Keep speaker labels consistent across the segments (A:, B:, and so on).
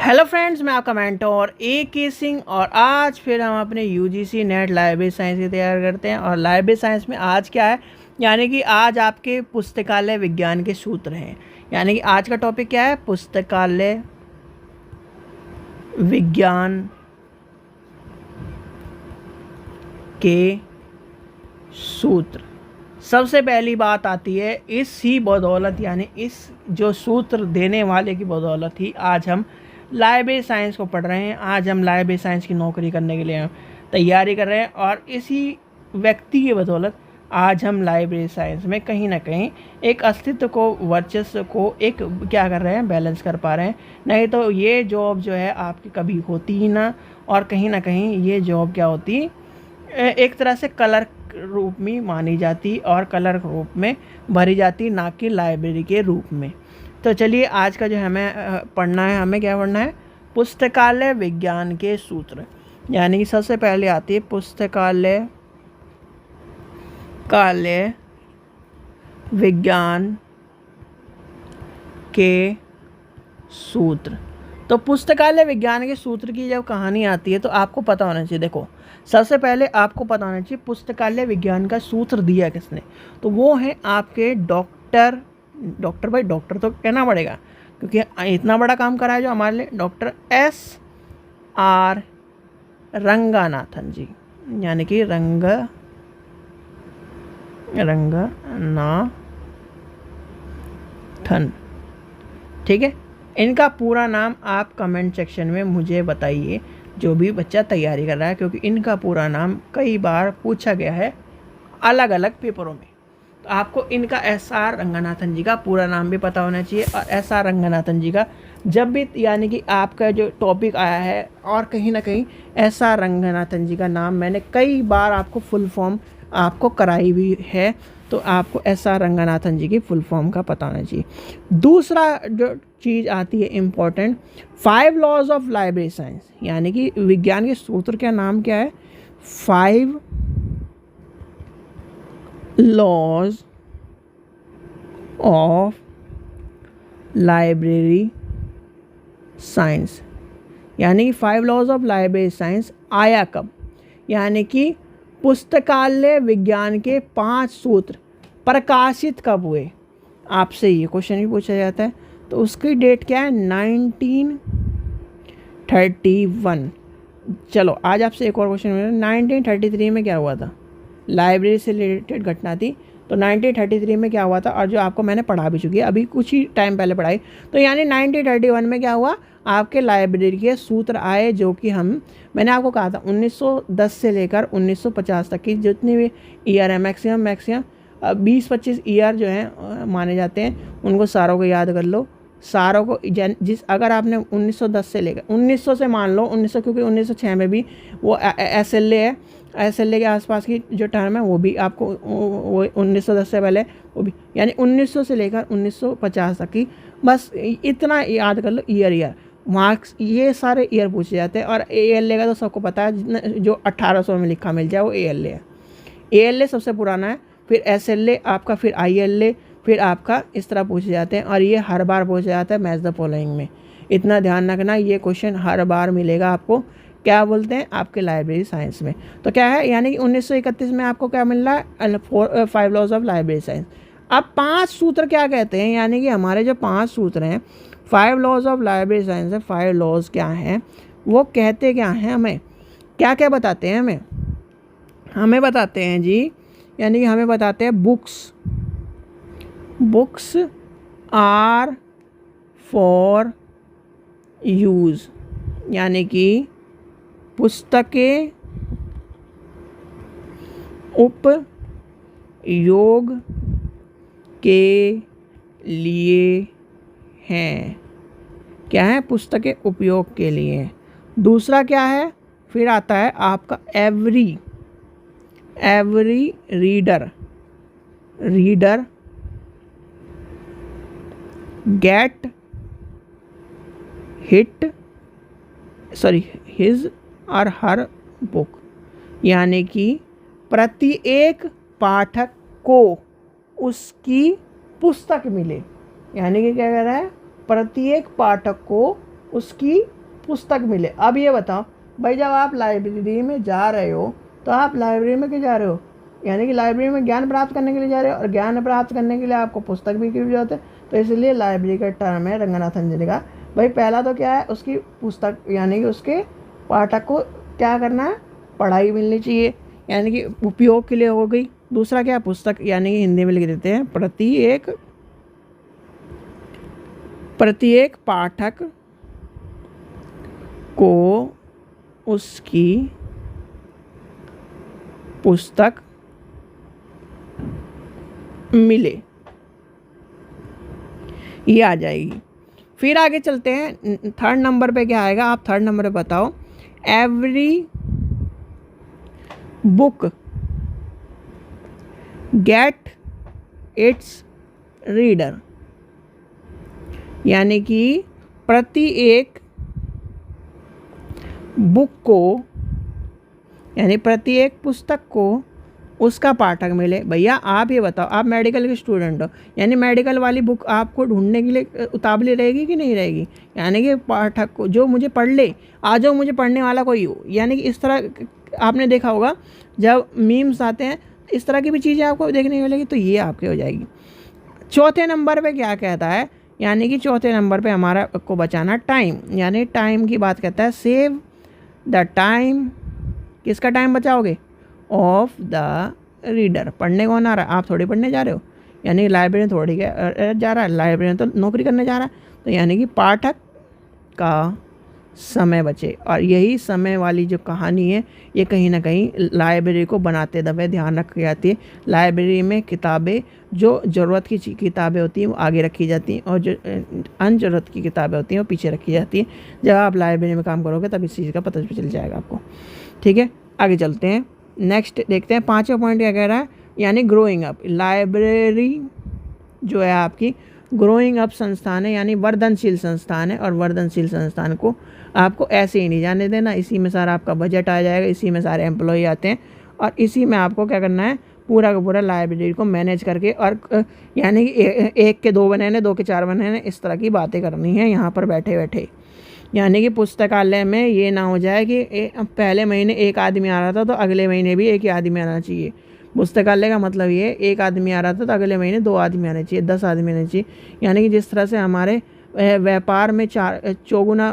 A: Hello friends, मैं आपका mentor A.K. Singh और आज फिर हम अपने यूजीसी नेट लाइब्रेरी साइंस की तैयार करते हैं। और लाइब्रेरी साइंस में आज क्या है, यानी कि आज आपके पुस्तकालय विज्ञान के सूत्र हैं। यानी कि आज का टॉपिक क्या है, पुस्तकालय विज्ञान के सूत्र। सबसे पहली बात आती है इसी बदौलत, यानी इस जो सूत्र देने वाले की बदौलत ही आज हम लाइब्रेरी साइंस को पढ़ रहे हैं। आज हम लाइब्रेरी साइंस की नौकरी करने के लिए तैयारी कर रहे हैं और इसी व्यक्ति की बदौलत आज हम लाइब्रेरी साइंस में कहीं ना कहीं एक अस्तित्व को, वर्चस्व को एक क्या कर रहे हैं, बैलेंस कर पा रहे हैं। नहीं तो ये जॉब जो है आपकी कभी होती ही ना, और कहीं ना कहीं ये जॉब क्या होती, एक तरह से कलर रूप में मानी जाती और कलर रूप में भरी जाती, ना कि लाइब्रेरी के रूप में। तो चलिए आज का जो हमें पढ़ना है, हमें क्या पढ़ना है, पुस्तकालय विज्ञान के सूत्र। यानी कि सबसे पहले आती है पुस्तकालय विज्ञान के सूत्र। तो पुस्तकालय विज्ञान के सूत्र की जब कहानी आती है तो आपको पता होना चाहिए। देखो, सबसे पहले आपको पता होना चाहिए पुस्तकालय विज्ञान का सूत्र दिया किसने। तो वो है आपके डॉक्टर भाई, डॉक्टर तो कहना पड़ेगा क्योंकि इतना बड़ा काम करा है जो हमारे लिए, डॉक्टर S.R. रंगानाथन जी। यानी कि रंगनाथन, ठीक है। इनका पूरा नाम आप कमेंट सेक्शन में मुझे बताइए, जो भी बच्चा तैयारी कर रहा है, क्योंकि इनका पूरा नाम कई बार पूछा गया है अलग अलग पेपरों में। तो आपको इनका S.R. रंगनाथन जी का पूरा नाम भी पता होना चाहिए। और S.R. रंगनाथन जी का जब भी, यानी कि आपका जो टॉपिक आया है और कहीं ना कहीं S.R. रंगनाथन जी का नाम मैंने कई बार आपको फुल फॉर्म आपको कराई भी है, तो आपको S.R. रंगनाथन जी की फुल फॉर्म का पता होना चाहिए। दूसरा जो चीज़ आती है important, 5 laws of library science. यानी कि विज्ञान के सूत्र का नाम क्या है, 5 लॉज ऑफ लाइब्रेरी साइंस। यानी कि 5 लॉज ऑफ लाइब्रेरी साइंस आया कब, यानी कि पुस्तकालय विज्ञान के 5 सूत्र प्रकाशित कब हुए। आपसे ये क्वेश्चन भी पूछा जाता है। तो उसकी डेट क्या है, 1931। चलो आज आपसे एक और क्वेश्चन मिला, 1933 में क्या हुआ था, लाइब्रेरी से रिलेटेड घटना थी। तो 1933 में क्या हुआ था, और जो आपको मैंने पढ़ा भी चुकी है अभी कुछ ही टाइम पहले पढ़ाई। तो यानी 1931 में क्या हुआ, आपके लाइब्रेरी के सूत्र आए, जो कि मैंने आपको कहा था 1910 से लेकर 1950 तक की जितनी भी ईयर है, मैक्सिमम 20-25 ईयर जो हैं माने जाते हैं, उनको सारों को याद कर लो। सारों को अगर आपने 1910 से लेकर 1900 से मान लो 1900, क्योंकि 1906 में भी वो SLA है, SLA के आसपास की जो टर्म है वो भी आपको वो 1910 से पहले वो भी, यानी 1900 से लेकर 1950 तक की, बस इतना याद कर लो ईयर मार्क्स, ये सारे ईयर पूछे जाते हैं। और ALA का तो सबको पता है, जो 1800 में लिखा मिल जाए वो ALA है। ALA सबसे पुराना है, फिर SLA आपका, फिर ILA, फिर आपका, इस तरह पूछे जाते हैं। और ये हर बार पूछा जाता है मैच द फॉलोइंग में। इतना ध्यान रखना, ये क्वेश्चन हर बार मिलेगा आपको। क्या बोलते हैं आपके लाइब्रेरी साइंस में। तो क्या है, यानी कि 1931 में आपको क्या मिल रहा है, 5 लॉज ऑफ लाइब्रेरी साइंस। अब 5 सूत्र क्या कहते हैं, यानी कि हमारे जो 5 सूत्र हैं, 5 लॉज ऑफ लाइब्रेरी साइंस है, 5 लॉज क्या हैं, वो कहते क्या हैं, हमें क्या क्या बताते हैं, हमें बताते हैं जी, यानी कि हमें बताते हैं बुक्स आर फॉर यूज़। यानी कि पुस्तकें उपयोग के लिए हैं। क्या है, पुस्तकें उपयोग के लिए हैं। दूसरा क्या है, फिर आता है आपका एवरी रीडर गेट हिज और हर बुक। यानी कि प्रत्येक पाठक को उसकी पुस्तक मिले। यानी कि क्या कह रहा है, प्रत्येक पाठक को उसकी पुस्तक मिले। अब ये बताओ भाई, जब आप लाइब्रेरी में जा रहे हो तो आप लाइब्रेरी में क्यों जा रहे हो? यानी कि लाइब्रेरी में ज्ञान प्राप्त करने के लिए जा रहे हो, और ज्ञान प्राप्त करने के लिए आपको पुस्तक भी की जरूरत है। तो इसलिए लाइब्रेरी का टर्म है रंगनाथन जी ने कहा भाई पहला तो क्या है, उसकी पुस्तक यानी कि उसके पाठक को क्या करना है, पढ़ाई मिलनी चाहिए, यानी कि उपयोग के लिए हो गई। दूसरा क्या, पुस्तक यानी कि हिंदी में लिख देते हैं प्रत्येक पाठक को उसकी पुस्तक मिले, ये आ जाएगी। फिर आगे चलते हैं, थर्ड नंबर पे क्या आएगा, आप थर्ड नंबर पे बताओ। Every book get its reader, यानी कि प्रत्येक बुक को यानी प्रत्येक पुस्तक को उसका पाठक मिले। भैया आप ये बताओ, आप मेडिकल के स्टूडेंट हो, यानी मेडिकल वाली बुक आपको ढूंढने के लिए उतावली रहेगी कि नहीं रहेगी? यानी कि पाठक को जो मुझे पढ़ ले, आ जाओ मुझे पढ़ने वाला कोई हो, यानी कि इस तरह आपने देखा होगा जब मीम्स आते हैं, इस तरह की भी चीज़ें आपको देखने को मिलेगी, तो ये आपके हो जाएगी। चौथे नंबर पे क्या कहता है, यानी कि चौथे नंबर पे हमारा को बचाना टाइम, यानी टाइम की बात कहता है। सेव द टाइम, किसका टाइम बचाओगे? Of the reader. पढ़ने कौन आ रहा है? आप थोड़ी पढ़ने जा रहे हो, यानी लाइब्रेरी थोड़ी जा रहा है, लाइब्रेरी तो नौकरी करने जा रहा है। तो यानी कि पाठक का समय बचे, और यही समय वाली जो कहानी है ये कहीं ना कहीं लाइब्रेरी को बनाते दबे ध्यान रखी जाती है। लाइब्रेरी में किताबें, जो ज़रूरत की किताबें होती हैं वो आगे रखी जाती हैं, और जो अनज़रूरत की किताबें होती हैं वो पीछे रखी जाती हैं। जब आप लाइब्रेरी में काम करोगे तब इस चीज़ का पता चल जाएगा आपको। ठीक है, आगे चलते हैं, नेक्स्ट देखते हैं। पाँचवा पॉइंट क्या कह रहा है, यानी ग्रोइंग अप। लाइब्रेरी जो है आपकी ग्रोइंग अप संस्थान है, यानी वर्धनशील संस्थान है, और वर्धनशील संस्थान को आपको ऐसे ही नहीं जाने देना। इसी में सारा आपका बजट आ जाएगा, इसी में सारे एम्प्लॉय आते हैं, और इसी में आपको क्या करना है, पूरा का पूरा लाइब्रेरी को मैनेज करके, और यानी कि एक के दो बनाने, दो के चार बनाने, इस तरह की बातें करनी है यहाँ पर बैठे बैठे। यानी कि पुस्तकालय में ये ना हो जाए कि पहले महीने एक आदमी आ रहा था तो अगले महीने भी एक ही आदमी आना चाहिए। पुस्तकालय का मतलब ये, एक आदमी आ रहा था तो अगले महीने 2 आदमी आने चाहिए, 10 आदमी आने चाहिए। यानी कि जिस तरह से हमारे व्यापार में चौगुना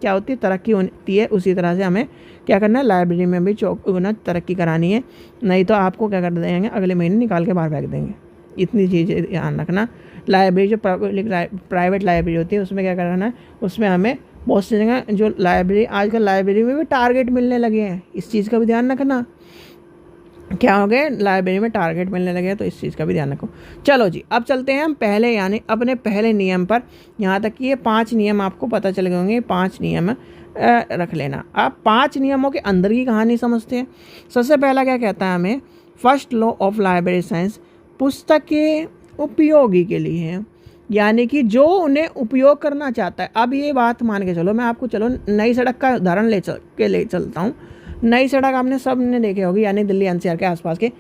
A: क्या होती है, तरक्की होती है, उसी तरह से हमें क्या करना है, लाइब्रेरी में भी चौगुना तरक्की करानी है। नहीं तो आपको क्या कर देंगे, अगले महीने निकाल के बाहर फेंक देंगे। इतनी चीज़ें ध्यान रखना। लाइब्रेरी जो प्राइवेट लाइब्रेरी होती है उसमें क्या करना है, उसमें हमें बहुत सी जगह जो लाइब्रेरी, आजकल लाइब्रेरी में भी टारगेट मिलने लगे हैं, इस चीज़ का भी ध्यान रखना। क्या हो गए, लाइब्रेरी में टारगेट मिलने लगे हैं, तो इस चीज़ का भी ध्यान रखो। चलो जी, अब चलते हैं हम पहले, यानी अपने पहले नियम पर। यहाँ तक कि ये 5 नियम आपको पता चल गए होंगे, 5 नियम रख लेना। आप 5 नियमों के अंदर की कहानी समझते हैं। सबसे पहला क्या कहता है हमें, first law of library science, पुस्तकें उपयोगी के लिए हैं, यानी कि जो उन्हें उपयोग करना चाहता है। अब ये बात मान के चलो, मैं आपको चलो नई सड़क का उदाहरण ले चलता हूँ। नई सड़क आपने सब ने देखे होगी, यानी दिल्ली एनसीआर के आसपास के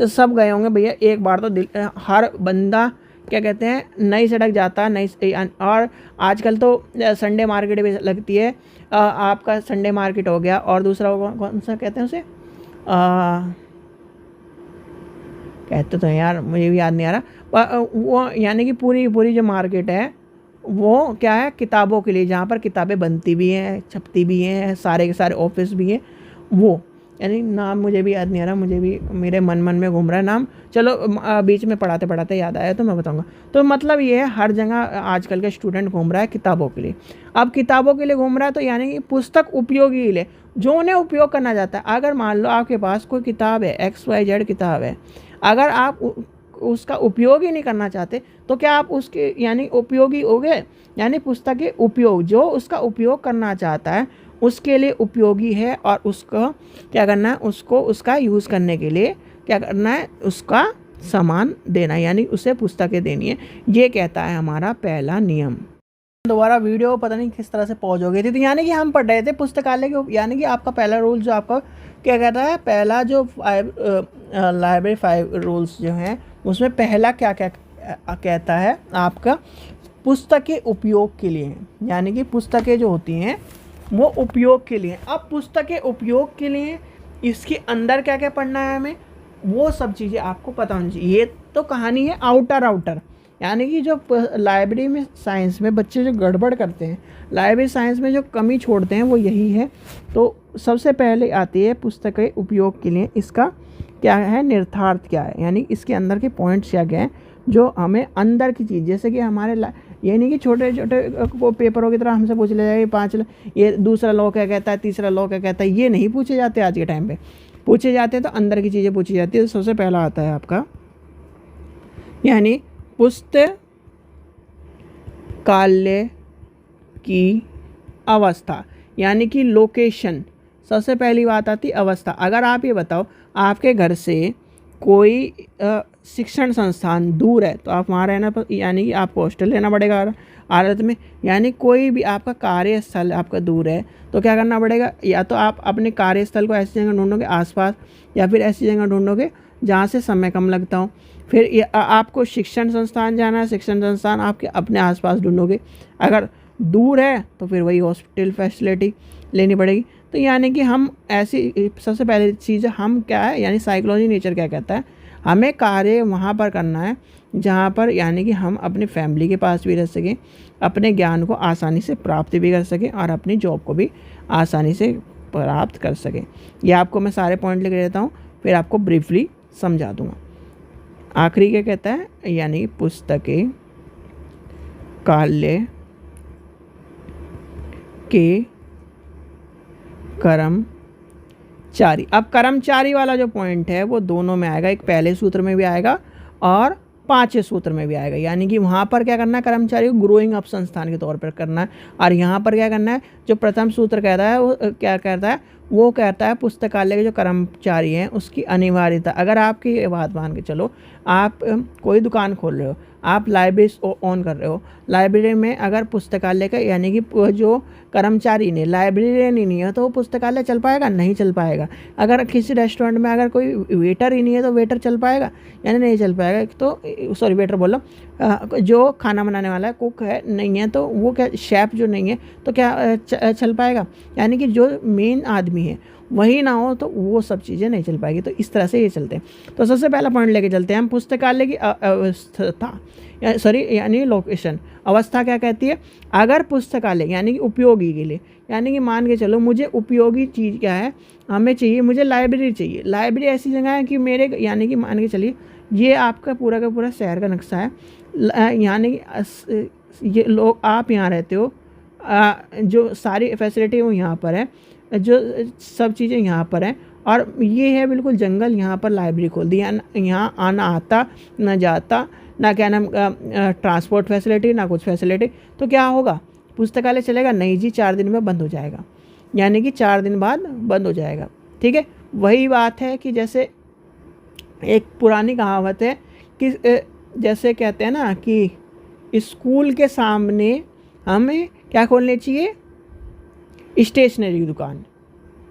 A: सब गए होंगे भैया एक बार तो। हर बंदा क्या कहते हैं, नई सड़क जाता है, नई। और आजकल तो संडे मार्केट भी लगती है, आपका संडे मार्केट हो गया, और दूसरा कौन सा कहते हैं उसे, कहते तो यार मुझे भी याद नहीं आ रहा, वो यानी कि पूरी जो मार्केट है वो क्या है, किताबों के लिए, जहाँ पर किताबें बनती भी हैं, छपती भी हैं, सारे के सारे ऑफिस भी हैं, वो यानी नाम मुझे भी याद नहीं आ रहा, मुझे भी मेरे मन में घूम रहा है नाम। चलो बीच में पढ़ाते पढ़ाते याद आया तो मैं बताऊंगा। तो मतलब ये है, हर जगह आजकल के स्टूडेंट घूम रहा है किताबों के लिए। अब किताबों के लिए घूम रहा है तो यानी कि पुस्तक उपयोगी के लिए, जो उन्हें उपयोग करना चाहता है। अगर मान लो आपके पास कोई किताब है, XYZ किताब है, अगर आप उसका उपयोग ही नहीं करना चाहते तो क्या आप उसके यानी उपयोगी हो गए? यानी पुस्तक के उपयोग, जो उसका उपयोग करना चाहता है उसके लिए उपयोगी है, और उसको क्या करना है, उसको उसका यूज़ करने के लिए क्या करना है, उसका सामान देना, यानी उसे पुस्तकें देनी है। ये कहता है हमारा पहला नियम। दोबारा वीडियो पता नहीं किस तरह से पॉज हो गई थी। तो यानी कि हम पढ़ रहे थे पुस्तकालय के, यानी कि आपका पहला रूल जो आपका क्या कहता है, पहला जो लाइब्रेरी 5 रूल्स जो हैं उसमें पहला क्या क्या कहता है आपका, पुस्तकें उपयोग के लिए हैं। यानी कि पुस्तकें जो होती हैं वो उपयोग के लिए। अब पुस्तक के उपयोग के लिए इसके अंदर क्या क्या पढ़ना है हमें, वो सब चीज़ें आपको पता होनी चाहिए। ये तो कहानी है आउटर, यानी कि जो लाइब्रेरी में साइंस में बच्चे जो गड़बड़ करते हैं, लाइब्रेरी साइंस में जो कमी छोड़ते हैं वो यही है। तो सबसे पहले आती है पुस्तक के उपयोग के लिए इसका क्या है, निर्थार्थ क्या है, यानी इसके अंदर के पॉइंट्स क्या क्या हैं जो हमें अंदर की चीज़, जैसे कि हमारे ये नहीं कि छोटे छोटे पेपरों की तरह हमसे पूछ लिया जाए 5 ये दूसरा लॉ क्या कहता है, तीसरा लॉ क्या कहता है, ये नहीं पूछे जाते आज के टाइम पे। पूछे जाते हैं तो अंदर की चीज़ें पूछी जाती है। तो सबसे पहला आता है आपका यानी पुस्तकालय की अवस्था, यानी कि लोकेशन। सबसे पहली बात आती अवस्था। अगर आप ये बताओ आपके घर से कोई शिक्षण संस्थान दूर है तो आप वहाँ रहना, यानी कि आपको हॉस्टल लेना पड़ेगा हालत में। यानी कोई भी आपका कार्यस्थल आपका दूर है तो क्या करना पड़ेगा, या तो आप अपने कार्यस्थल को ऐसी जगह ढूंढोगे आसपास, या फिर ऐसी जगह ढूंढोगे जहाँ से समय कम लगता हो। फिर आपको शिक्षण संस्थान जाना है, शिक्षण संस्थान आपके अपने आसपास ढूंढोगे। अगर दूर है तो फिर वही हॉस्पिटल फैसिलिटी लेनी पड़ेगी। तो यानी कि हम ऐसी सबसे पहली चीज़ हम क्या है, यानी साइकोलॉजी नेचर क्या कहता है, हमें कार्य वहाँ पर करना है जहाँ पर यानी कि हम अपनी फैमिली के पास भी रह सकें, अपने ज्ञान को आसानी से प्राप्त भी कर सकें और अपनी जॉब को भी आसानी से प्राप्त कर सकें। ये आपको मैं सारे पॉइंट लिख देता हूँ, फिर आपको ब्रीफली समझा दूँगा। आखिरी क्या कहता है, यानी पुस्तकें काल्य के कर्मचारी। अब कर्मचारी वाला जो पॉइंट है वो दोनों में आएगा, एक पहले सूत्र में भी आएगा और 5वें सूत्र में भी आएगा। यानी कि वहाँ पर क्या करना है, कर्मचारी को ग्रोइंग अप संस्थान के तौर पर करना है, और यहाँ पर क्या करना है, जो प्रथम सूत्र कहता है वो क्या कहता है, वो कहता है पुस्तकालय के जो कर्मचारी हैं उसकी अनिवार्यता। अगर आपकी ये बात मान के चलो, आप कोई दुकान खोल रहे हो, आप लाइब्रेरी ऑन कर रहे हो, लाइब्रेरी में अगर पुस्तकालय का यानी कि जो कर्मचारी ने लाइब्रेरियन ही नहीं है तो वो पुस्तकालय चल पाएगा, नहीं चल पाएगा। अगर किसी रेस्टोरेंट में अगर कोई वेटर ही नहीं है तो वेटर चल पाएगा, यानी नहीं चल पाएगा। तो सॉरी वेटर बोलो, जो खाना बनाने वाला है कुक है नहीं है तो वो क्या, शेफ़ जो नहीं है तो क्या चल पाएगा, यानी कि जो मेन आदमी है वही ना हो तो वो सब चीज़ें नहीं चल पाएगी। तो इस तरह से ये चलते हैं। तो सबसे पहला पॉइंट लेके चलते हैं हम, पुस्तकालय की अवस्था यानी लोकेशन। अवस्था क्या कहती है, अगर पुस्तकालय यानी कि उपयोगी के लिए, यानी कि मान के चलो मुझे उपयोगी चीज़ क्या है, हमें चाहिए, मुझे लाइब्रेरी चाहिए। लाइब्रेरी ऐसी जगह है कि मेरे, यानी कि मान के चलिए ये आपका पूरा का पूरा शहर का नक्शा है, यानी कि ये लोग आप यहाँ रहते हो, जो सारी फैसिलिटी वो यहाँ पर है, जो सब चीज़ें यहाँ पर हैं, और ये है बिल्कुल जंगल, यहाँ पर लाइब्रेरी खोल दी। यहाँ आना आता ना जाता, ना क्या नाम ट्रांसपोर्ट फैसिलिटी, ना कुछ फैसिलिटी। तो क्या होगा, पुस्तकालय चलेगा नहीं जी, 4 दिन में बंद हो जाएगा, यानी कि 4 दिन बाद बंद हो जाएगा। ठीक है, वही बात है कि जैसे एक पुरानी कहावत है कि जैसे कहते हैं ना कि स्कूल के सामने हमें क्या खोलनी चाहिए, स्टेशनरी की दुकान।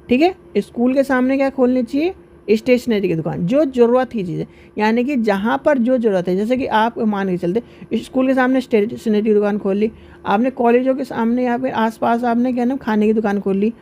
A: ठीक है, स्कूल के सामने क्या खोलनी चाहिए, स्टेशनरी की दुकान, जो ज़रूरत की चीज़ें, यानी कि जहाँ पर जो ज़रूरत है। जैसे कि आप मान के चलते स्कूल के सामने स्टेशनरी की दुकान खोल ली, आपने कॉलेजों के सामने या फिर आसपास आपने क्या नाम खाने की दुकान खोल ली,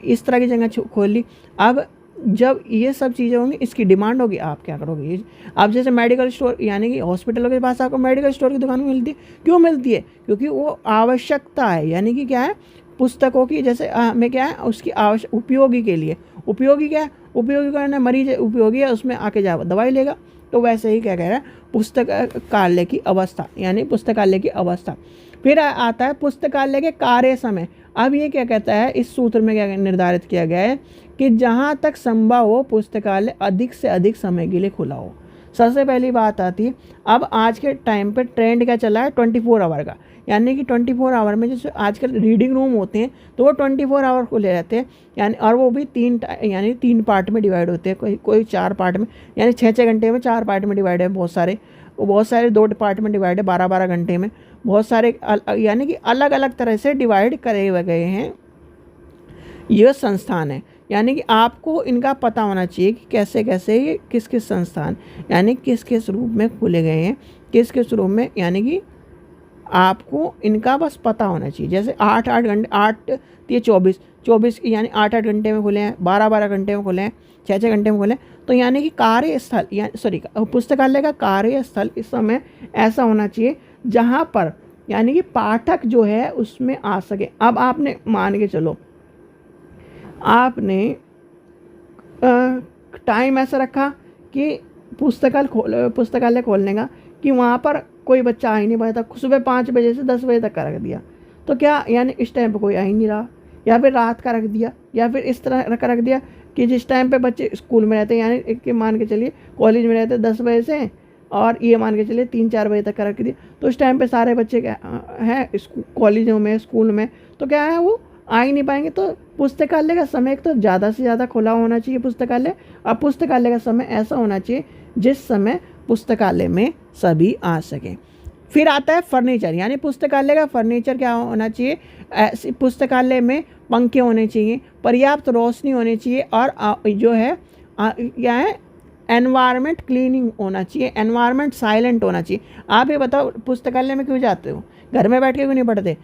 A: इस तरह की जगह खोल ली। अब जब ये सब चीज़ें होंगी, इसकी डिमांड होगी, आप क्या करोगे, आप जैसे मेडिकल स्टोर यानी कि हॉस्पिटलों के पास आपको मेडिकल स्टोर की दुकान मिलती है, क्यों मिलती है, क्योंकि वो आवश्यकता है, यानी कि क्या है, पुस्तकों की, जैसे हमें क्या है उसकी आवश्यक, उपयोगी के लिए। उपयोगी क्या है, उपयोगी करना, मरीज उपयोगी है, उसमें आके जा दवाई लेगा। तो वैसे ही क्या कह रहा है, पुस्तकालय की अवस्था, यानी पुस्तकालय की अवस्था। फिर आता है पुस्तकालय के कार्य समय। अब ये क्या कहता है, इस सूत्र में क्या निर्धारित किया गया है कि जहाँ तक संभव हो पुस्तकालय अधिक से अधिक समय के लिए खुला हो। सबसे पहली बात आती है, अब आज के टाइम पे ट्रेंड क्या चला है, 24 आवर का, यानी कि 24 आवर में जैसे आजकल रीडिंग रूम होते हैं तो वो 24 आवर खुले रहते हैं, यानी और वो भी 3 पार्ट में डिवाइड होते हैं, कोई 4 पार्ट में, यानी 6-6 घंटे में 4 पार्ट में डिवाइड है। बहुत सारे 2 पार्ट में डिवाइड है, 12-12 घंटे में। बहुत सारे यानी कि अलग अलग तरह से डिवाइड करे हुए गए हैं ये संस्थान है। यानी कि आपको इनका पता होना चाहिए कि कैसे कैसे ये किस किस संस्थान, यानी किस किस रूप में खुले गए हैं, किस किस रूप में, यानी कि आपको इनका बस पता होना चाहिए। जैसे 8-8 घंटे, 8 ये 24 यानी 8-8 घंटे में खुले हैं, 12-12 घंटे में खुले हैं, 6-6 घंटे में खुले हैं। तो यानी कि कार्यस्थल पुस्तकालय का कार्यस्थल इस समय ऐसा होना चाहिए जहाँ पर यानी कि पाठक जो है उसमें आ सके। अब आपने मान के चलो, आपने टाइम ऐसा रखा कि पुस्तकालय खोलने का कि वहाँ पर कोई बच्चा आ ही नहीं पाया था, सुबह 5 बजे से 10 बजे तक का रख दिया, तो क्या यानी इस टाइम पे कोई आ ही नहीं रहा, या फिर रात का रख दिया, या फिर इस तरह का रख दिया कि जिस टाइम पे बच्चे स्कूल में रहते हैं, यानी एक मान के चलिए कॉलेज में रहते 10 बजे से, और ये मान के चलिए 3-4 बजे तक का रख दिया, तो उस टाइम पे सारे बच्चे क्या हैं कॉलेजों में, स्कूल में, तो क्या है वो आ ही नहीं पाएंगे। तो पुस्तकालय का समय एक तो ज़्यादा से ज़्यादा खुला होना चाहिए पुस्तकालय, और पुस्तकालय का समय ऐसा होना चाहिए जिस समय पुस्तकालय में सभी आ सकें। फिर आता है फर्नीचर, यानी पुस्तकालय का फर्नीचर क्या होना चाहिए। ऐसे पुस्तकालय में पंखे होने चाहिए, पर्याप्त रोशनी होनी चाहिए, और जो है क्या है एनवायरनमेंट क्लीनिंग होना चाहिए, एनवायरनमेंट साइलेंट होना चाहिए। आप ये बताओ पुस्तकालय में क्यों जाते हो, घर में बैठ के क्यों नहीं पढ़ते।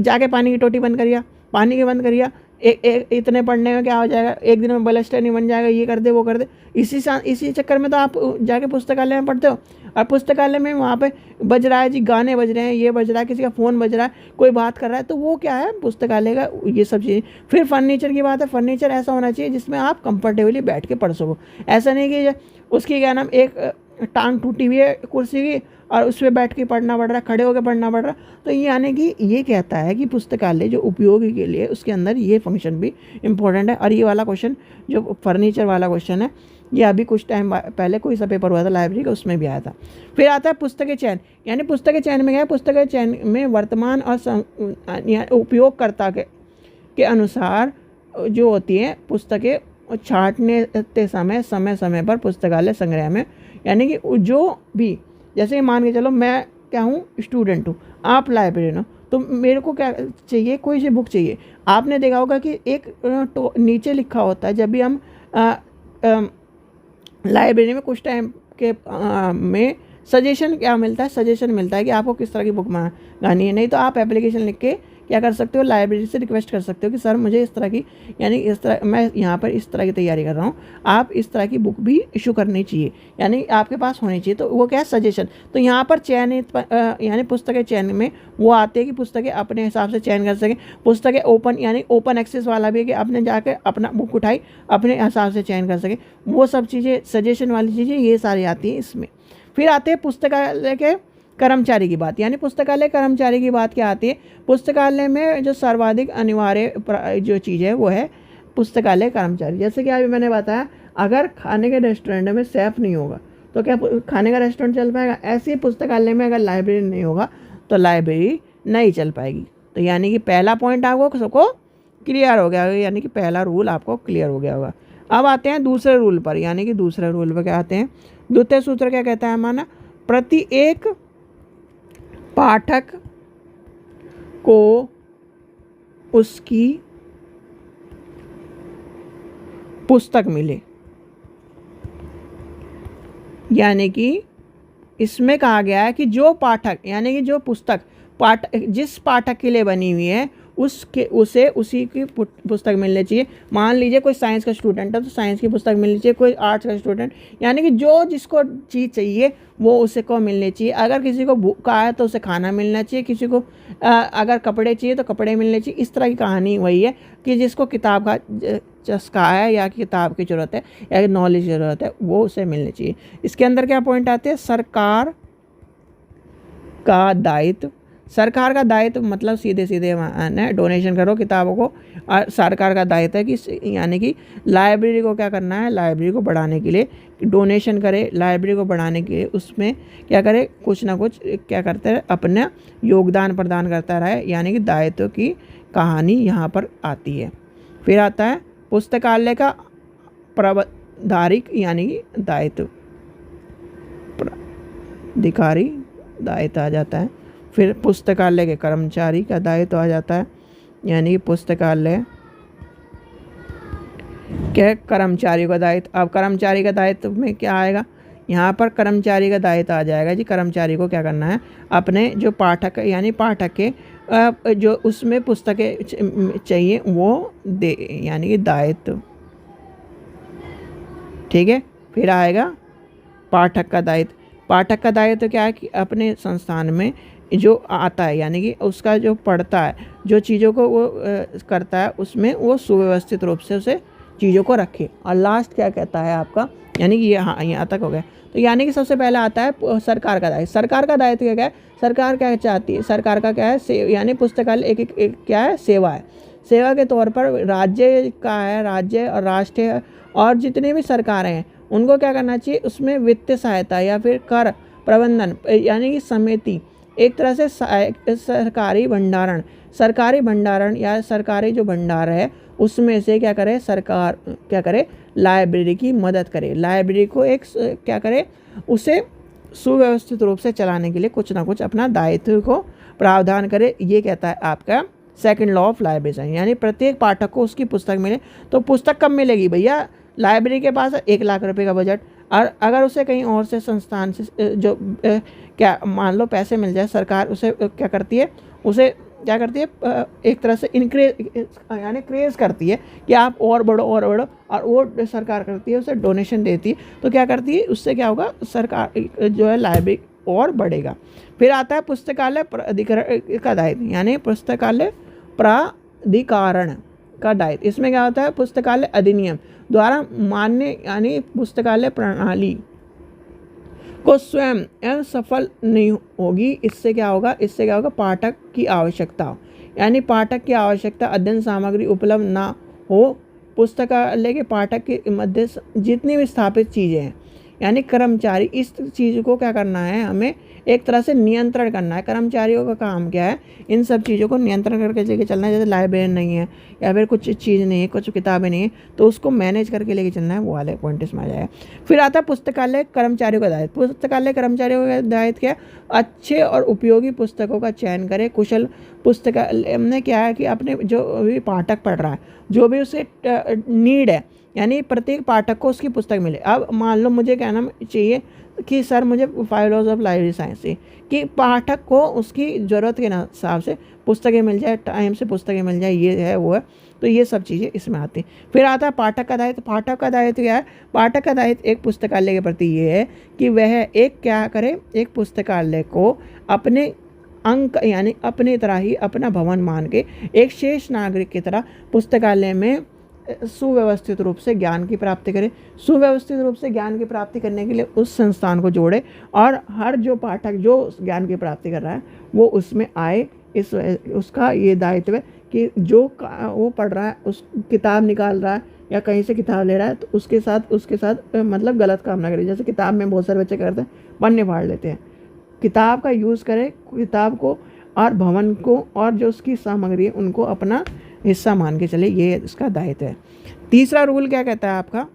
A: जाके पानी की टोटी बंद करिया, पानी की बंद करिया, इतने पढ़ने में क्या हो जाएगा, एक दिन में बलस्टर नहीं बन जाएगा, ये कर दे वो कर दे, इसी चक्कर में तो आप जाके पुस्तकालय में पढ़ते हो। और पुस्तकालय में वहाँ पे बज रहा है जी, गाने बज रहे हैं, ये बज रहा है, किसी का फ़ोन बज रहा है, कोई बात कर रहा है, तो वो क्या है पुस्तकालय का ये सब चीज़ें। फिर फर्नीचर की बात है, फर्नीचर ऐसा होना चाहिए जिसमें आप कंफर्टेबली बैठ के पढ़ सको। ऐसा नहीं कि उसकी क्या नाम एक टांग टूटी हुई है कुर्सी की और उस पर बैठ के पढ़ना पड़ रहा है, खड़े होकर पढ़ना पड़ रहा है। तो यानी कि ये कहता है कि पुस्तकालय जो उपयोगी के लिए उसके अंदर ये फंक्शन भी इम्पोर्टेंट है। और ये वाला क्वेश्चन जो फर्नीचर वाला क्वेश्चन है, ये अभी कुछ टाइम पहले कोई सा पेपर हुआ था लाइब्रेरी का, उसमें भी आया था। फिर आता है पुस्तकें चयन, यानी पुस्तकें चयन में क्या है, पुस्तकें चयन में वर्तमान और उपयोगकर्ता के अनुसार जो होती है पुस्तकें छांटने समय समय पर पुस्तकालय संग्रह में, यानी कि जो भी जैसे मान के चलो मैं क्या हूँ स्टूडेंट हूँ, आप लाइब्रेरियन हो, तो मेरे को क्या चाहिए, कोई सी बुक चाहिए। आपने देखा होगा कि एक नीचे लिखा होता है, जब भी हम लाइब्रेरी में कुछ टाइम के में सजेशन क्या मिलता है, सजेशन मिलता है कि आपको किस तरह की बुक मंगानी है। नहीं तो आप एप्लीकेशन लिख के क्या कर सकते हो, लाइब्रेरी से रिक्वेस्ट कर सकते हो कि सर मुझे इस तरह की, यानी इस तरह मैं यहाँ पर इस तरह की तैयारी कर रहा हूँ, आप इस तरह की बुक भी इशू करनी चाहिए, यानी आपके पास होनी चाहिए। तो वो क्या है सजेशन। तो यहाँ पर चयनित यानी पुस्तकें चयन में वो आते हैं कि पुस्तकें अपने हिसाब से चयन कर सकें। पुस्तकें ओपन यानी ओपन एक्सेस वाला भी है कि आपने जाकर अपना बुक उठाई अपने हिसाब से चयन कर सकें, वो सब चीज़ें सजेशन वाली चीज़ें ये सारी आती हैं इसमें। फिर आते हैं पुस्तकालय के कर्मचारी की बात, यानी पुस्तकालय कर्मचारी की बात क्या आती है। पुस्तकालय में जो सर्वाधिक अनिवार्य जो चीज़ है वो है पुस्तकालय कर्मचारी। जैसे कि अभी मैंने बताया, अगर खाने के रेस्टोरेंट में सेफ नहीं होगा तो क्या खाने का रेस्टोरेंट चल पाएगा। ऐसे ही पुस्तकालय में अगर लाइब्रेरी नहीं होगा तो लाइब्रेरी नहीं चल पाएगी। तो यानी कि पहला पॉइंट आपको सबको क्लियर हो गया होगा, यानी कि पहला रूल आपको क्लियर हो गया होगा। अब आते हैं दूसरे रूल पर, यानी कि दूसरे रूल पर क्या आते हैं, द्वितीय सूत्र क्या कहता है हमारा, प्रति एक पाठक को उसकी पुस्तक मिले। यानी कि इसमें कहा गया है कि जो पाठक, यानी कि जो पुस्तक जिस पाठक के लिए बनी हुई है उसे उसी की पुस्तक मिलनी चाहिए। मान लीजिए कोई साइंस का स्टूडेंट है तो साइंस की पुस्तक मिलनी चाहिए, कोई आर्ट्स का स्टूडेंट, यानी कि जो जिसको चीज़ चाहिए वो उसे को मिलनी चाहिए। अगर किसी को भूखा है तो उसे खाना मिलना चाहिए, किसी को अगर कपड़े चाहिए तो कपड़े मिलने चाहिए। इस तरह की कहानी वही है कि जिसको किताब का चस्का है या किताब की ज़रूरत है या नॉलेज की ज़रूरत है वो उसे मिलनी चाहिए। इसके अंदर क्या पॉइंट आते हैं, सरकार का दायित्व। सरकार का दायित्व मतलब सीधे सीधे डोनेशन करो किताबों को, और सरकार का दायित्व है कि यानी कि लाइब्रेरी को क्या करना है, लाइब्रेरी को बढ़ाने के लिए डोनेशन करे, लाइब्रेरी को बढ़ाने के लिए उसमें क्या करे, कुछ ना कुछ क्या करता है, अपना योगदान प्रदान करता रहे, यानी कि दायित्व की कहानी यहाँ पर आती है। फिर आता है पुस्तकालय का प्रावधारिक यानी कि दायित्व, अधिकारी दायित्व आ जाता है। फिर पुस्तकालय के कर्मचारी का दायित्व आ जाता है, यानी कि पुस्तकालय के कर्मचारी का दायित्व। अब कर्मचारी का दायित्व में क्या आएगा, यहाँ पर कर्मचारी का दायित्व आ जाएगा जी। कर्मचारी को क्या करना है, अपने जो पाठक यानी पाठक के जो उसमें पुस्तकें चाहिए वो दे, यानी कि दायित्व। ठीक है, फिर आएगा पाठक का दायित्व। पाठक का दायित्व क्या है कि अपने संस्थान में जो आता है यानी कि उसका जो पढ़ता है, जो चीज़ों को वो करता है, उसमें वो सुव्यवस्थित रूप से उसे चीज़ों को रखे। और लास्ट क्या कहता है आपका, यानी कि ये, हाँ यहाँ तक हो गया। तो यानी कि सबसे पहले आता है सरकार का दायित्व। सरकार का दायित्व क्या है, सरकार क्या चाहती है, सरकार का क्या है, यानी पुस्तकालय एक क्या है, सेवा है। सेवा के तौर पर राज्य का है, राज्य और राष्ट्रीय और जितने भी सरकारें हैं उनको क्या करना चाहिए, उसमें वित्तीय सहायता या फिर कर प्रबंधन यानी कि समिति, एक तरह से सरकारी भंडारण या सरकारी जो भंडार है उसमें से क्या करे, सरकार क्या करे, लाइब्रेरी की मदद करे। लाइब्रेरी को एक क्या करे, उसे सुव्यवस्थित रूप से चलाने के लिए कुछ ना कुछ अपना दायित्व को प्रावधान करे। ये कहता है आपका सेकंड लॉ ऑफ लाइब्रेरी, यानी प्रत्येक पाठक को उसकी पुस्तक मिले। तो पुस्तक कब मिलेगी भैया, लाइब्रेरी के पास 1 लाख रुपए का बजट, और अगर उसे कहीं और से संस्थान से जो क्या मान लो पैसे मिल जाए, सरकार उसे क्या करती है, उसे क्या करती है, एक तरह से इनक्रेज यानी क्रेज करती है कि आप और बढ़ो और बढ़ो, और वो सरकार करती है, उसे डोनेशन देती है। तो क्या करती है, उससे क्या होगा, सरकार जो है लाइब्रेरी और बढ़ेगा। फिर आता है पुस्तकालय प्राधिकरण का दायित्व, यानी पुस्तकालय प्राधिकरण का दायित्व। इसमें क्या होता है, पुस्तकालय अधिनियम द्वारा मान्य यानी पुस्तकालय प्रणाली को स्वयं सफल नहीं होगी। इससे क्या होगा, पाठक की आवश्यकता, यानी पाठक की आवश्यकता अध्ययन सामग्री उपलब्ध ना हो। पुस्तकालय के पाठक के मध्य जितनी भी स्थापित चीज़ें हैं, यानी कर्मचारी, इस चीज़ को क्या करना है, हमें एक तरह से नियंत्रण करना है। कर्मचारियों का काम क्या है, इन सब चीज़ों को नियंत्रण करके लेके चलना है। जैसे लाइब्रेरी नहीं है या फिर कुछ चीज़ नहीं है, कुछ किताबें नहीं है, तो उसको मैनेज करके लेके चलना है, वो वाले पॉइंट इसमें आ जाएगा। फिर आता है पुस्तकालय कर्मचारियों का दायित्व। पुस्तकालय कर्मचारियों का दायित्व क्या है, अच्छे और उपयोगी पुस्तकों का चयन करे। कुशल पुस्तकालय में क्या है कि अपने जो भी पाठक पढ़ रहा है, जो भी उसे नीड है, यानी प्रत्येक पाठक को उसकी पुस्तक मिले। अब मान लो मुझे कहना चाहिए कि सर मुझे फाइलोज ऑफ लाइब्रेरी साइंस से, कि पाठक को उसकी ज़रूरत के हिसाब से पुस्तकें मिल जाए, टाइम से पुस्तकें मिल जाए, ये है वो है। तो ये सब चीज़ें इसमें आती हैं। फिर आता है पाठक का दायित्व। पाठक का दायित्व क्या है, पाठक का दायित्व एक पुस्तकालय के प्रति ये है कि वह एक क्या करे, एक पुस्तकालय को अपने अंक यानी अपनी तरह ही अपना भवन मान के एक शेष नागरिक की तरह पुस्तकालय में सुव्यवस्थित रूप से ज्ञान की प्राप्ति करे। सुव्यवस्थित रूप से ज्ञान की प्राप्ति करने के लिए उस संस्थान को जोड़े, और हर जो पाठक जो ज्ञान की प्राप्ति कर रहा है वो उसमें आए। उसका ये दायित्व है कि जो वो पढ़ रहा है, उस किताब निकाल रहा है या कहीं से किताब ले रहा है, तो उसके साथ मतलब गलत काम ना करे। जैसे किताब में बहुत सारे बच्चे करते हैं, पन्ने फाड़ लेते हैं। किताब का यूज़ करें, किताब को और भवन को और जो उसकी सामग्री है उनको अपना हिस्सा मान के चले, ये इसका दायित्व है। तीसरा रूल क्या कहता है आपका,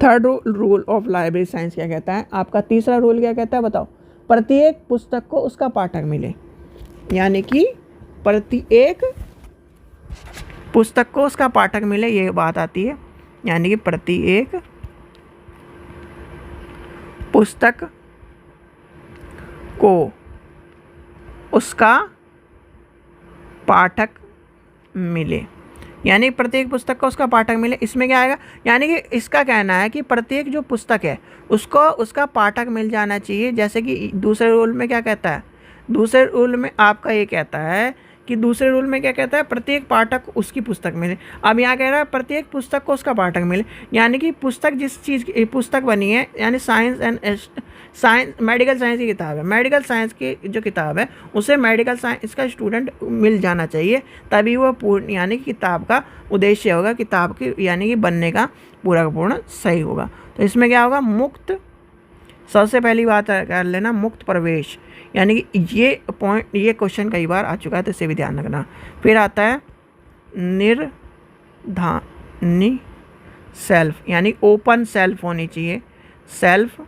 A: third rule of library science क्या कहता है आपका, तीसरा रूल क्या कहता है बताओ, प्रत्येक पुस्तक को उसका पाठक मिले। यानी कि प्रत्येक पुस्तक को उसका पाठक मिले, ये बात आती है। यानी कि प्रत्येक पुस्तक को उसका पाठक मिले, यानी प्रत्येक पुस्तक को उसका पाठक मिले। इसमें क्या आएगा, यानी कि इसका कहना है कि प्रत्येक जो पुस्तक है उसको उसका पाठक मिल जाना चाहिए। जैसे कि दूसरे रूल में क्या कहता है, दूसरे रूल में आपका ये कहता है कि दूसरे रूल में क्या कहता है, प्रत्येक पाठक उसकी पुस्तक मिले। अब यहाँ कह रहा है प्रत्येक पुस्तक को उसका पाठक मिले, यानी कि पुस्तक जिस चीज़ की पुस्तक बनी है, यानी साइंस मेडिकल साइंस की किताब है, मेडिकल साइंस की जो किताब है उसे मेडिकल साइंस का स्टूडेंट मिल जाना चाहिए, तभी वो पूर्ण यानी कि किताब का उद्देश्य होगा, किताब की यानी कि बनने का पूरा का पूर्ण सही होगा। तो इसमें क्या होगा, मुक्त, सबसे पहली बात कर लेना मुक्त प्रवेश, यानी कि ये पॉइंट, ये क्वेश्चन कई बार आ चुका है तो इसे भी ध्यान रखना। फिर आता है निर्धानी सेल्फ, यानी ओपन सेल्फ होनी चाहिए, सेल्फ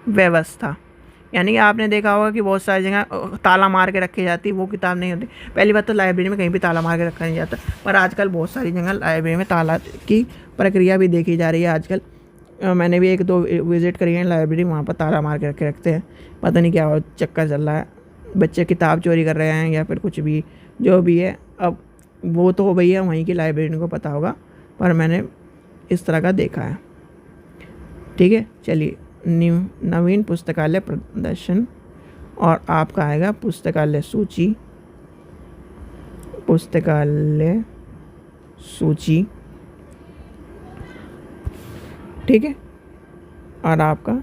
A: व्यवस्था। यानी आपने देखा होगा कि बहुत सारी जगह ताला मार के रखी जाती, वो किताब नहीं होती। पहली बात तो लाइब्रेरी में कहीं भी ताला मार के रखा नहीं जाता, पर आजकल बहुत सारी जगह लाइब्रेरी में ताला की प्रक्रिया भी देखी जा रही है आजकल। मैंने भी 1-2 विज़िट करी है लाइब्रेरी, वहाँ पर ताला मार के रखते हैं, पता नहीं क्या चक्कर चल रहा है, बच्चे किताब चोरी कर रहे हैं या फिर कुछ भी जो भी है। अब वो तो भैया वहीं की लाइब्रेरी को पता होगा, पर मैंने इस तरह का देखा है। ठीक है, चलिए नवीन पुस्तकालय प्रदर्शन, और आपका आएगा पुस्तकालय सूची, पुस्तकालय सूची। ठीक है, और आपका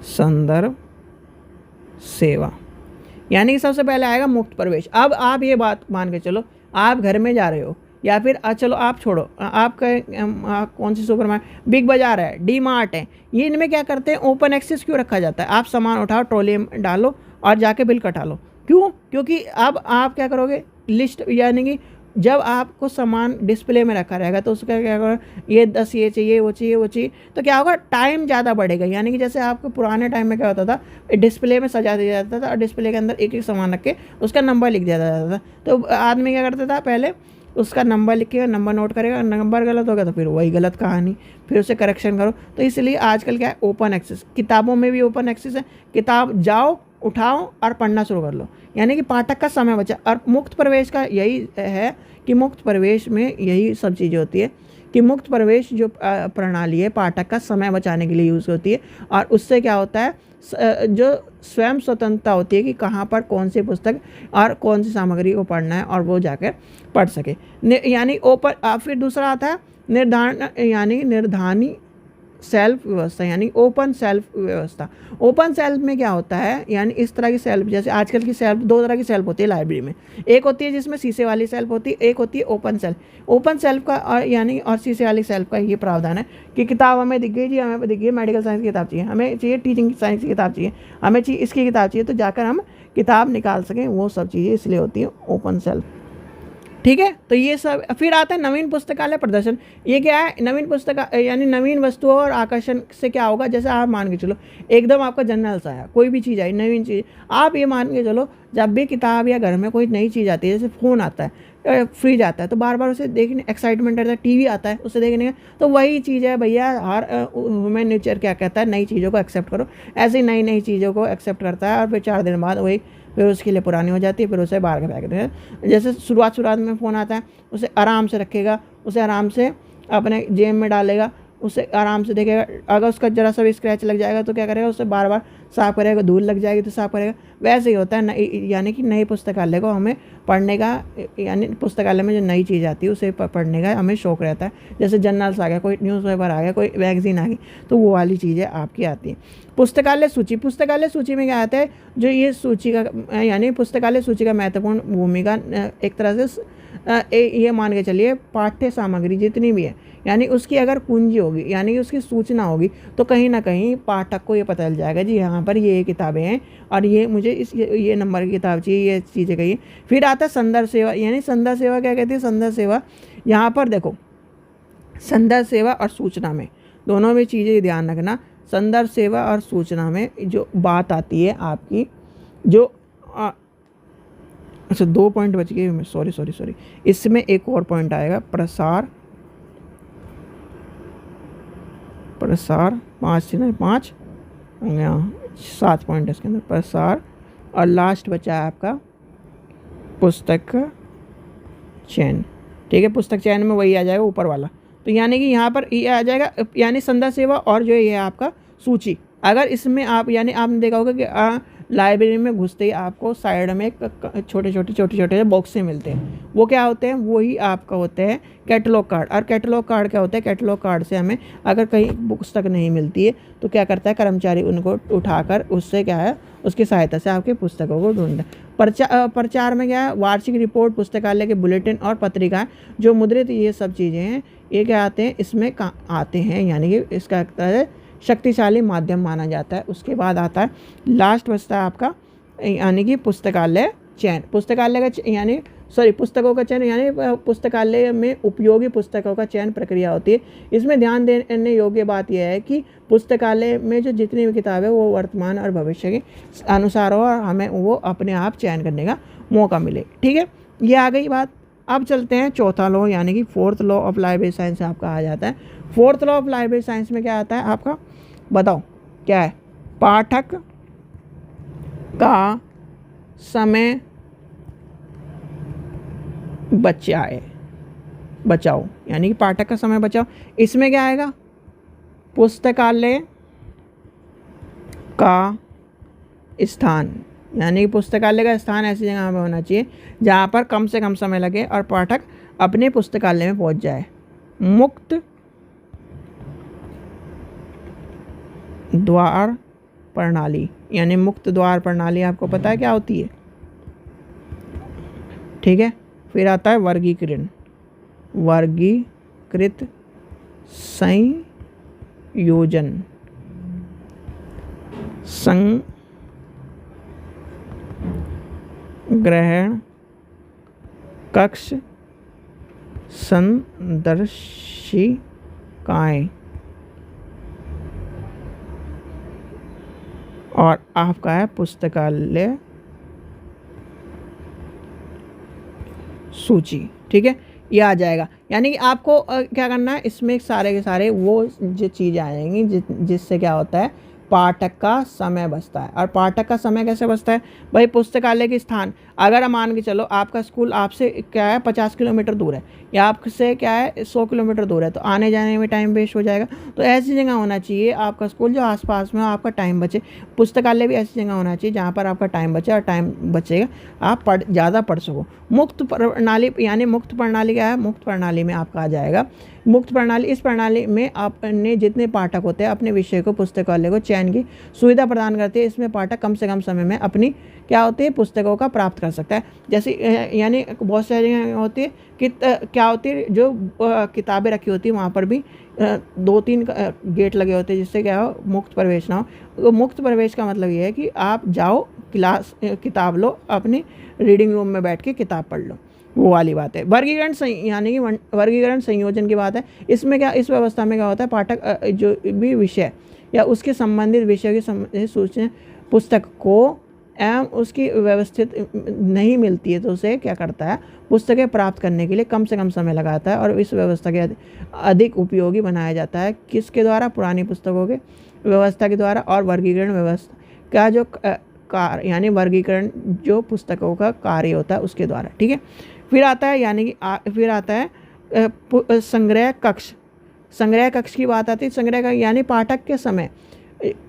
A: संदर्भ सेवा, यानी कि सबसे पहले आएगा मुक्त प्रवेश। अब आप ये बात मान के चलो, आप घर में जा रहे हो या फिर चलो आप छोड़ो, आपका कौन सी सुपर मार्केट, बिग बाज़ार है, डी मार्ट है, ये इनमें क्या करते हैं, ओपन एक्सेस क्यों रखा जाता है? आप सामान उठाओ, ट्रॉली में डालो और जाके बिल कटा लो। क्यों? क्योंकि अब आप क्या करोगे, लिस्ट, यानी कि जब आपको सामान डिस्प्ले में रखा रहेगा तो उसका क्या करो, ये 10 ये चाहिए, वो चाहिए, वो चाहिए, तो क्या होगा, टाइम ज़्यादा बढ़ेगा। यानी कि जैसे आपको पुराने टाइम में क्या होता था, डिस्प्ले में सजा दिया जाता था और डिस्प्ले के अंदर एक एक सामान रख के उसका नंबर लिख दिया जाता था। तो आदमी क्या करता था, पहले उसका नंबर लिखेगा, नंबर नोट करेगा, नंबर गलत हो गया तो फिर वही गलत कहानी, फिर उसे करेक्शन करो। तो इसलिए आजकल क्या है, ओपन एक्सेस, किताबों में भी ओपन एक्सेस है, किताब जाओ उठाओ और पढ़ना शुरू कर लो, यानी कि पाठक का समय बचा। और मुक्त प्रवेश का यही है कि मुक्त प्रवेश में यही सब चीज़ें होती है कि मुक्त प्रवेश जो प्रणाली है पाठक का समय बचाने के लिए यूज़ होती है, और उससे क्या होता है, जो स्वयं स्वतंत्रता होती है कि कहाँ पर कौन सी पुस्तक और कौन सी सामग्री को पढ़ना है और वो जाकर पढ़ सके। यानी ओपन, फिर दूसरा आता है निर्धारण, यानी निर्धानी सेल्फ व्यवस्था, यानी ओपन सेल्फ व्यवस्था। ओपन सेल्फ में क्या होता है, यानी इस तरह की सेल्फ, जैसे आजकल की सेल्फ, 2 तरह की सेल्फ होती है लाइब्रेरी में, एक होती है जिसमें शीशे वाली सेल्फ होती है, एक होती है ओपन सेल्फ। ओपन सेल्फ का और यानी और शीशे वाली सेल्फ का ये प्रावधान है कि किताब हमें दिख गई जी, हमें दिख गई मेडिकल साइंस की किताब चाहिए, हमें चाहिए टीचिंग साइंस की किताब चाहिए, हमें चाहिए इसकी किताब चाहिए, तो जाकर हम किताब निकाल सकें, वो सब चीज़ें इसलिए होती है ओपन सेल्फ। ठीक है, तो ये सब। फिर आता है नवीन पुस्तकालय प्रदर्शन। ये क्या है, नवीन पुस्तकालय यानी नवीन वस्तुओं और आकर्षण से क्या होगा, जैसे आप मान के चलो एकदम आपका जर्नल्स आया, कोई भी चीज़ आई, नवीन चीज़, आप ये मान के चलो जब भी किताब या घर में कोई नई चीज़ आती है, जैसे फ़ोन आता है, फ्रिज आता है, तो बार बार उसे देखने एक्साइटमेंट रहता है, टीवी आता है उसे देखने का, तो वही चीज़ है भैया, हर ह्यूमन नेचर क्या कहता है, नई चीज़ों को एक्सेप्ट करो। ऐसी नई नई चीज़ों को एक्सेप्ट करता है और फिर 4 दिन बाद वही फिर उसके लिए पुरानी हो जाती है, फिर उसे बाहर फेंक देते हैं। जैसे शुरुआत में फ़ोन आता है, उसे आराम से रखेगा, उसे आराम से अपने जेब में डालेगा, उसे आराम से देखेगा, अगर उसका ज़रा सा भी स्क्रैच लग जाएगा तो क्या करेगा, उसे बार बार साफ़ करेगा, धूल लग जाएगी तो साफ़ करेगा। वैसे ही होता है, यानी कि नई पुस्तकालय को हमें पढ़ने का, यानी पुस्तकालय में जो नई चीज़ आती है उसे पढ़ने का हमें शौक़ रहता है। जैसे जर्नल्स आ गया, कोई न्यूज़पेपर आ गया, कोई मैगज़ीन आ गई, तो वो वाली चीज़ें आपकी आती हैं। पुस्तकालय सूची, पुस्तकालय सूची में क्या आता है, जो ये सूची का, यानी पुस्तकालय सूची का महत्वपूर्ण भूमिका एक तरह से ये मान के चलिए, पाठ्य सामग्री जितनी भी है, यानी उसकी अगर कुंजी होगी, यानी कि उसकी सूचना होगी, तो कहीं ना कहीं पाठक को ये पता चल जाएगा जी यहाँ पर ये किताबें हैं और ये मुझे ये नंबर की किताब चाहिए, ये चीज़ें कही। फिर आता है संदर्भ सेवा, यानी संदर्भ सेवा क्या कहती है, संदर्भ सेवा यहाँ पर देखो, संदर्भ सेवा और सूचना में दोनों में चीज़ें ध्यान रखना। संदर्भ सेवा और सूचना में जो बात आती है आपकी, जो अच्छा 2 पॉइंट बच गए, सॉरी, इसमें एक और पॉइंट आएगा, प्रसार 5 7 पॉइंट है इसके अंदर, प्रसार, और लास्ट बचा है आपका पुस्तक चयन। ठीक है, पुस्तक चयन में वही आ जाएगा ऊपर वाला, तो यानी कि यहाँ पर ये आ जाएगा, यानी संदर्भ सेवा और जो ये है आपका सूची। अगर इसमें आप, यानी आपने देखा होगा कि लाइब्रेरी में घुसते ही आपको साइड में छोटे छोटे बॉक्स से मिलते हैं, वो क्या होते हैं, वही आपका होते हैं कैटलॉग कार्ड। और कैटलॉग कार्ड क्या होता है, कैटलॉग कार्ड से हमें अगर कहीं पुस्तक नहीं मिलती है तो क्या करता है कर्मचारी, उनको उठाकर उससे क्या है, उसकी सहायता से आपके पुस्तकों को ढूंढते हैं। प्रचार में क्या है, वार्षिक रिपोर्ट, पुस्तकालय के बुलेटिन और पत्रिकाएं जो मुद्रित, ये सब चीज़ें हैं, ये क्या आते हैं, इसमें आते हैं, यानी कि इसका शक्तिशाली माध्यम माना जाता है। उसके बाद आता है लास्ट बचता है आपका, यानी कि पुस्तकालय चयन। पुस्तकालय का यानी पुस्तकों का चयन, यानी पुस्तकालय में उपयोगी पुस्तकों का चयन प्रक्रिया होती है। इसमें ध्यान देने योग्य बात यह है कि पुस्तकालय में जो जितनी भी किताबें वो वर्तमान और भविष्य के अनुसार हो और हमें वो अपने आप चयन करने का मौका मिले। ठीक है, ये आ गई बात। अब चलते हैं चौथा लॉ, यानी कि fourth law of library science आपका आ जाता है। Fourth law of library science में क्या आता है आपका, बताओ क्या है? पाठक का समय बचाओ, यानी कि पाठक का समय बचाओ। इसमें क्या आएगा? पुस्तकालय का स्थान, यानी कि पुस्तकालय का स्थान ऐसी जगह पे होना चाहिए जहाँ पर कम से कम समय लगे और पाठक अपने पुस्तकालय में पहुँच जाए। मुक्त द्वार प्रणाली, यानी मुक्त द्वार प्रणाली आपको पता है क्या होती है? ठीक है। फिर आता है वर्गीकरण, वर्गीकृत संयोजन, संग्रहण कक्ष, संदर्शिकाएं, और आपका है पुस्तकालय सूची। ठीक है, ये आ जाएगा। यानी कि आपको क्या करना है, इसमें सारे के सारे वो जो चीज़ें आ जाएंगी जिससे क्या होता है, पाठक का समय बचता है। और पाठक का समय कैसे बचता है भाई? पुस्तकालय के स्थान, अगर मान के चलो आपका स्कूल आपसे क्या है 50 किलोमीटर दूर है, या आपसे क्या है 100 किलोमीटर दूर है, तो आने जाने में टाइम वेस्ट हो जाएगा। तो ऐसी जगह होना चाहिए आपका स्कूल जो आसपास में हो, आपका टाइम बचे। पुस्तकालय भी ऐसी जगह होना चाहिए जहाँ पर आपका टाइम बचे, और टाइम बचेगा आप ज़्यादा पढ़ सको। मुक्त प्रणाली, यानी मुक्त प्रणाली क्या है? मुक्त प्रणाली में आपका आ जाएगा मुक्त प्रणाली। इस प्रणाली में आपने जितने पाठक होते हैं अपने विषय को, पुस्तकालय को चयन की सुविधा प्रदान करती है। इसमें पाठक कम से कम समय में अपनी क्या होती है, पुस्तकों का प्राप्त कर सकता है। जैसे यानी बहुत सारी जगह होती है कि क्या होती है, जो किताबें रखी होती है वहाँ पर भी 2-3 गेट लगे होते हैं, जिससे क्या हो, मुक्त प्रवेश ना हो। तो मुक्त प्रवेश का मतलब ये है कि आप जाओ, क्लास किताब लो, अपनी रीडिंग रूम में बैठ के किताब पढ़ लो, वो वाली बात है। वर्गीकरण यानी कि वर्गीकरण संयोजन की बात है। इसमें क्या, इस व्यवस्था में क्या होता है, पाठक जो भी विषय या उसके संबंधित विषय की सूचना पुस्तक को एवं उसकी व्यवस्थित नहीं मिलती है, तो उसे क्या करता है, पुस्तकें प्राप्त करने के लिए कम से कम समय लगाता है, और इस व्यवस्था के अधिक उपयोगी बनाया जाता है। किसके द्वारा? पुरानी पुस्तकों के व्यवस्था के द्वारा। और वर्गीकरण व्यवस्था का जो कार्य, यानी वर्गीकरण जो पुस्तकों का कार्य होता है उसके द्वारा। ठीक है। फिर आता है, यानी कि फिर आता है संग्रह कक्ष। संग्रह कक्ष की बात आती है। संग्रह का यानी पाठक के समय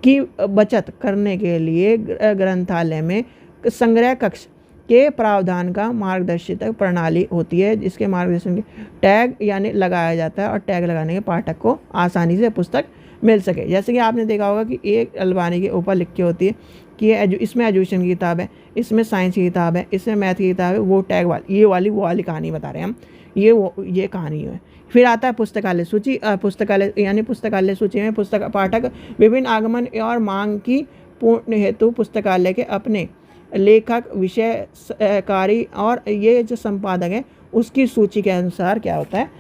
A: की बचत करने के लिए ग्रंथालय में संग्रह कक्ष के प्रावधान का मार्गदर्शित प्रणाली होती है, जिसके मार्गदर्शन के टैग यानी लगाया जाता है, और टैग लगाने के पाठक को आसानी से पुस्तक मिल सके। जैसे कि आपने देखा होगा कि एक अलमारी के ऊपर लिखी होती है कि इसमें एजुकेशन की किताब है, इसमें साइंस की किताब है, इसमें मैथ की किताब है, वो टैग वाली, वो वाली कहानी बता रहे हैं हम, ये कहानी है। फिर आता है पुस्तकालय सूची। पुस्तकालय यानी पुस्तकालय सूची में पाठक विभिन्न आगमन और मांग की पूर्ण हेतु पुस्तकालय के अपने लेखक, विषय कार्य और ये जो संपादक है उसकी सूची के अनुसार क्या होता है,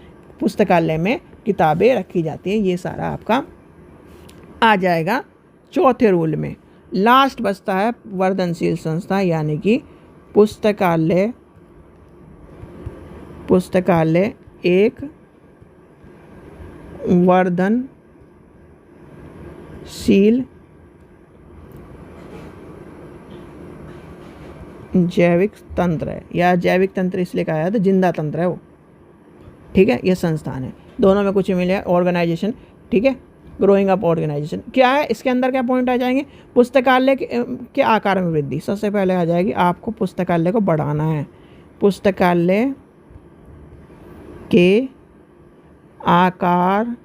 A: पुस्तकालय में किताबें रखी जाती हैं। ये सारा आपका आ जाएगा चौथे रूल में। लास्ट बचता है वर्धनशील संस्था, यानी कि पुस्तकालय एक वर्धनशील जैविक तंत्र है, या जैविक तंत्र इसलिए कहा जाता है, जिंदा तंत्र है वो। ठीक है, ये संस्थान है, दोनों में कुछ मिले, ऑर्गेनाइजेशन। ठीक है, ग्रोइंग अप ऑर्गेनाइजेशन क्या है, इसके अंदर क्या पॉइंट आ जाएंगे, पुस्तकालय के आकार में वृद्धि। सबसे पहले आ जाएगी आपको पुस्तकालय को बढ़ाना है, पुस्तकालय के आकार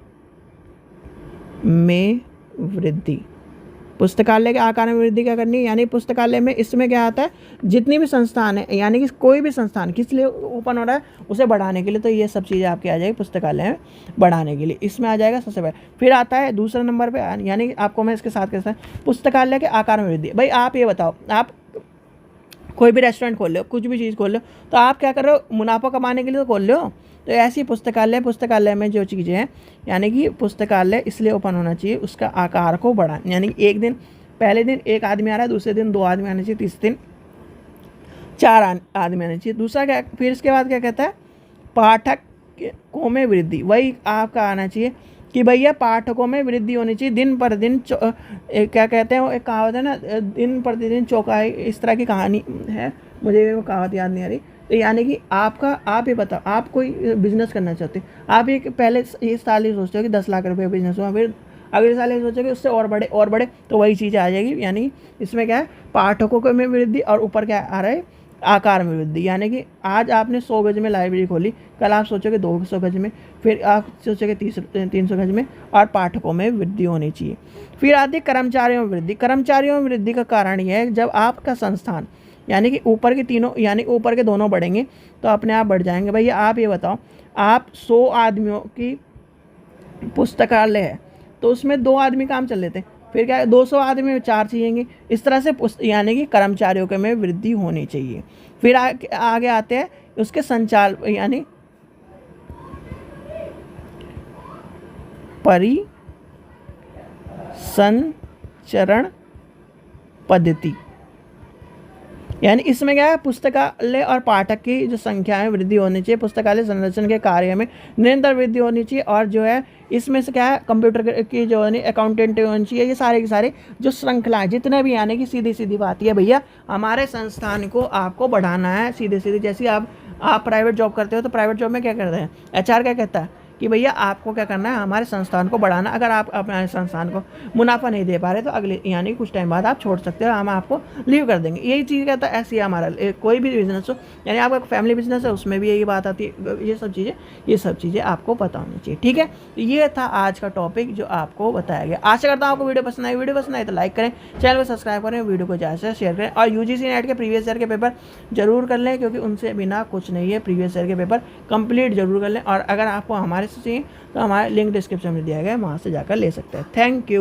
A: में वृद्धि। पुस्तकालय के आकार में वृद्धि क्या करनी है, यानी पुस्तकालय में इसमें क्या आता है, जितनी भी संस्थान है, यानी कि कोई भी संस्थान किस लिए ओपन हो रहा है, उसे बढ़ाने के लिए। तो ये सब चीज़ें आपकी आ जाएगी पुस्तकालय में बढ़ाने के लिए, इसमें आ जाएगा सबसे पहले। फिर आता है दूसरा नंबर पे, यानी कि आपको मैं इसके साथ कैसा पुस्तकालय के आकार में वृद्धि। भाई आप ये बताओ, आप कोई भी रेस्टोरेंट खोल लो, कुछ भी चीज़ खोल लो, तो आप क्या कर रहे हो, मुनाफा कमाने के लिए तो खोल लो। तो ऐसी पुस्तकालय में जो चीज़ें हैं, यानी कि पुस्तकालय इसलिए ओपन होना चाहिए, उसका आकार को बढ़ा, यानी एक दिन, पहले दिन एक आदमी आ रहा है, दूसरे दिन 2 आदमी आने चाहिए, तीसरे दिन 4 आदमी आने चाहिए। दूसरा क्या, फिर इसके बाद क्या कहता है, पाठकों में वृद्धि, वही आपका आना चाहिए कि भैया पाठकों में वृद्धि होनी चाहिए। दिन पर दिन क्या कहते हैं वो एक कहावत है ना, दिन प्रतिदिन चौकाई, इस तरह की कहानी है, मुझे वो कहावत याद नहीं आ रही। तो यानी कि आप ये बताओ, आप कोई बिजनेस करना चाहते हो, आप ये पहले इस साल ही सोचते हो कि 10 लाख रुपए बिजनेस हुआ, फिर अगले साल ये सोचोगे उससे और बड़े, तो वही चीज़ आ जाएगी। यानी इसमें क्या है, पाठकों में वृद्धि और ऊपर क्या आ रहा है, आकार में वृद्धि। यानी कि आज आपने 100 गज में लाइब्रेरी खोली, कल आप सोचोगे 200 गज में, फिर आप सोचोगे 300 गज में, और पाठकों में वृद्धि होनी चाहिए। फिर आती है कर्मचारियों में वृद्धि। कर्मचारियों में वृद्धि का कारण यह है जब आपका संस्थान यानी कि ऊपर के तीनों यानी ऊपर के दोनों बढ़ेंगे तो अपने आप बढ़ जाएंगे। भैया आप ये बताओ, आप 100 आदमियों की पुस्तकालय है तो उसमें 2 आदमी काम चल लेते हैं, फिर क्या है 200 आदमी में 4 चाहिए। इस तरह से यानी कि कर्मचारियों के में वृद्धि होनी चाहिए। फिर आगे आते हैं उसके संचाल यानी परिसंचरण पद्धति, यानी इसमें क्या है, पुस्तकालय और पाठक की जो संख्या में वृद्धि होनी चाहिए, पुस्तकालय संरक्षण के कार्य में निरंतर वृद्धि होनी चाहिए, और जो है इसमें से क्या है, कंप्यूटर की जो है अकाउंटेंट होनी चाहिए। ये सारे के सारे जो श्रृंखला जितने भी, यानी कि सीधी सीधी बात है भैया, हमारे संस्थान को आपको बढ़ाना है। सीधे सीधे जैसे आप प्राइवेट जॉब करते हो तो प्राइवेट जॉब में क्या करते हैं, HR क्या कहता है कि भैया आपको क्या करना है, हमारे संस्थान को बढ़ाना। अगर आप अपने संस्थान को मुनाफा नहीं दे पा रहे तो अगले यानी कुछ टाइम बाद आप छोड़ सकते हो, हम आपको लीव कर देंगे। यही चीज़ कहता है, ऐसी है हमारा कोई भी बिजनेस हो, यानी आपका फैमिली बिजनेस है उसमें भी यही बात आती है। ये सब चीज़ें आपको पता होनी चाहिए। ठीक है, तो ये था आज का टॉपिक जो आपको बताया गया। आशा करता हूँ आपको वीडियो पसंद आई तो लाइक करें, चैनल को सब्सक्राइब करें, वीडियो को ज़्यादा से शेयर करें, और UGC नेट के प्रीवियस ईयर के पेपर जरूर कर लें, क्योंकि उनसे बिना कुछ नहीं है। प्रीवियस ईयर के पेपर कंप्लीट जरूर कर लें, और अगर आपको हमारे से चाहिए तो हमारा लिंक डिस्क्रिप्शन में दिया गया है, वहाँ से जाकर ले सकते हैं। Thank you.